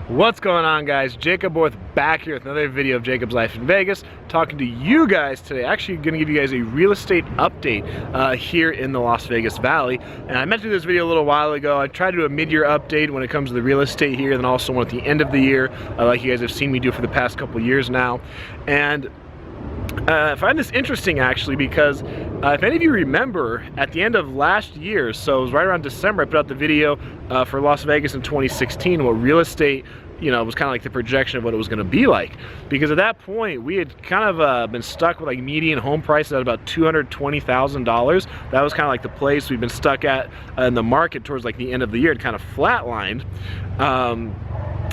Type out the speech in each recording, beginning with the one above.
What's going on, guys? Jacob Orth back here with another video of Jacob's Life in Vegas, talking to you guys today. Actually going to give you guys a real estate update here in the Las Vegas Valley. And I meant to do this video a little while ago. I tried to do a mid-year update when it comes to the real estate here, and then also one at the end of the year, like you guys have seen me do for the past couple years now. And I find this interesting actually because if any of you remember at the end of last year, so it was right around December, I put out the video for Las Vegas in 2016, what real estate, you know, was kind of like the projection of what it was going to be like. Because at that point we had kind of been stuck with like median home prices at about $220,000. That was kind of like the place we've been stuck at in the market towards like the end of the year. It kind of flatlined.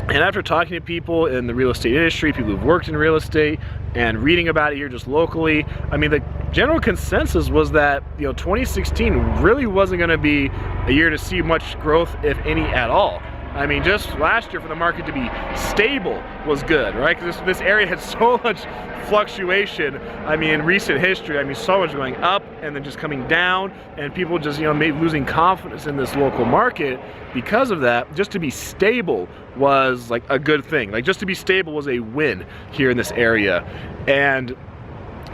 And after talking to people in the real estate industry, people who've worked in real estate, and reading about it here just locally, I mean, the general consensus was that, you know, 2016 really wasn't going to be a year to see much growth, if any at all. I mean, just last year for the market to be stable was good, right? Because this area had so much fluctuation, I mean, in recent history. I mean, so much going up and then just coming down, and people just, you know, maybe losing confidence in this local market because of that. Just to be stable was like a good thing. Like, just to be stable was a win here in this area. And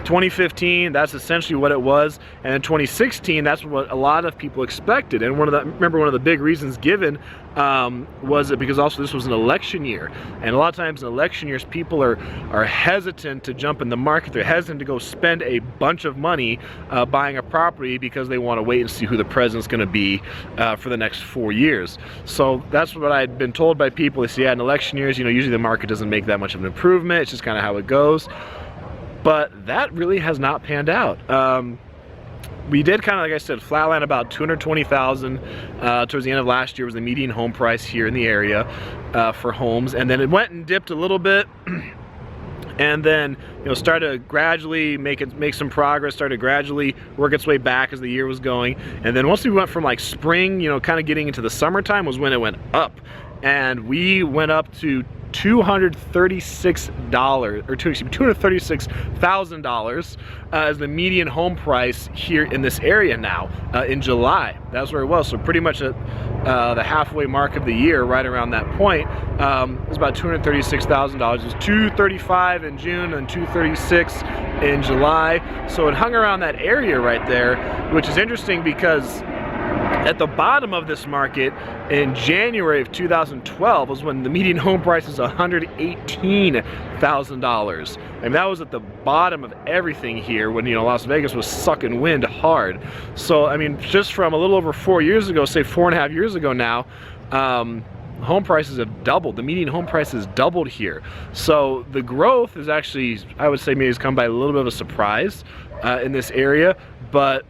2015, that's essentially what it was, and in 2016, that's what a lot of people expected. And remember one of the big reasons given was that because also this was an election year, and a lot of times in election years, people are hesitant to jump in the market. They're hesitant to go spend a bunch of money buying a property because they want to wait and see who the president's going to be for the next 4 years. So that's what I'd been told by people. They say, yeah, in election years, you know, usually the market doesn't make that much of an improvement. It's just kind of how it goes. But that really has not panned out. We did kind of, like I said, flatline about $220,000 towards the end of last year was the median home price here in the area for homes, and then it went and dipped a little bit, and then, you know, started to gradually make some progress, started to gradually work its way back as the year was going. And then once we went from like spring, you know, kind of getting into the summertime was when it went up, and we went up to $236,000 as the median home price here in this area now in July. That's where it was. So pretty much at the halfway mark of the year, right around that point, it was about $236,000. It was $235 in June and $236 in July. So it hung around that area right there, which is interesting because at the bottom of this market in January of 2012 was when the median home price was $118,000. And that was at the bottom of everything here when, you know, Las Vegas was sucking wind hard. So, I mean, just from a little over 4 years ago, say 4.5 years ago now, home prices have doubled. The median home price has doubled here. So the growth is actually, I would say, maybe has come by a little bit of a surprise in this area, but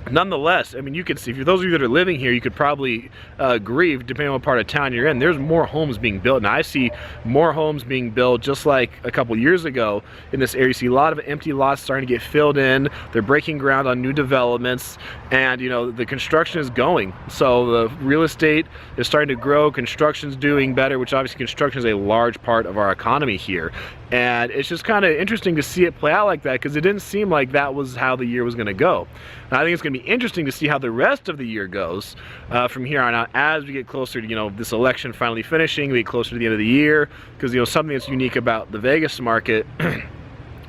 nonetheless, I mean, you can see, for those of you that are living here, you could probably agree, depending on what part of town you're in, there's more homes being built. And I see more homes being built just like a couple years ago in this area. You see a lot of empty lots starting to get filled in. They're breaking ground on new developments, and, you know, the construction is going. So the real estate is starting to grow, construction's doing better, which obviously construction is a large part of our economy here. And it's just kind of interesting to see it play out like that, because it didn't seem like that was how the year was going to go. Now, I think it's going to be interesting to see how the rest of the year goes from here on out as we get closer to, you know, this election finally finishing, we get closer to the end of the year, because, you know, something that's unique about the Vegas market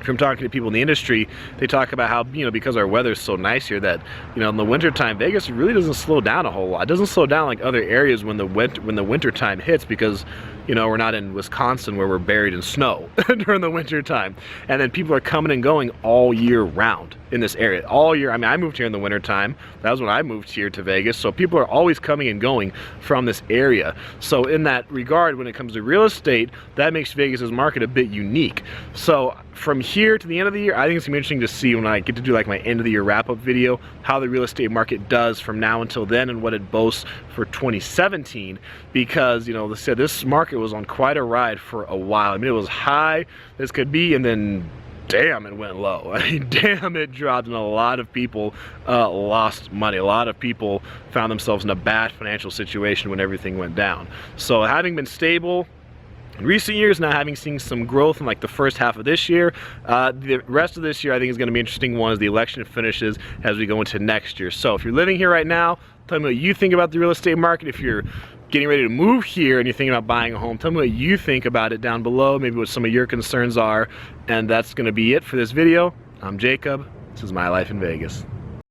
from talking to people in the industry, they talk about how, you know, because our weather is so nice here that, you know, in the wintertime, Vegas really doesn't slow down a whole lot. It doesn't slow down like other areas when the winter time hits, because, you know, we're not in Wisconsin where we're buried in snow during the winter time. And then people are coming and going all year round in this area, all year. I mean, I moved here in the winter time. That was when I moved here to Vegas. So people are always coming and going from this area. So in that regard, when it comes to real estate, that makes Vegas's market a bit unique. So from here to the end of the year, I think it's gonna be interesting to see when I get to do like my end of the year wrap up video, how the real estate market does from now until then and what it boasts for 2017. Because, you know, they said this market was on quite a ride for a while. I mean, it was high as could be, and then damn, it went low. I mean, damn, it dropped, and a lot of people lost money. A lot of people found themselves in a bad financial situation when everything went down. So having been stable in recent years, now having seen some growth in like the first half of this year, the rest of this year I think is going to be an interesting one as the election finishes, as we go into next year. So if you're living here right now, tell me what you think about the real estate market. If you're getting ready to move here and you're thinking about buying a home, tell me what you think about it down below, maybe what some of your concerns are. And that's gonna be it for this video. I'm Jacob. This is My Life in Vegas.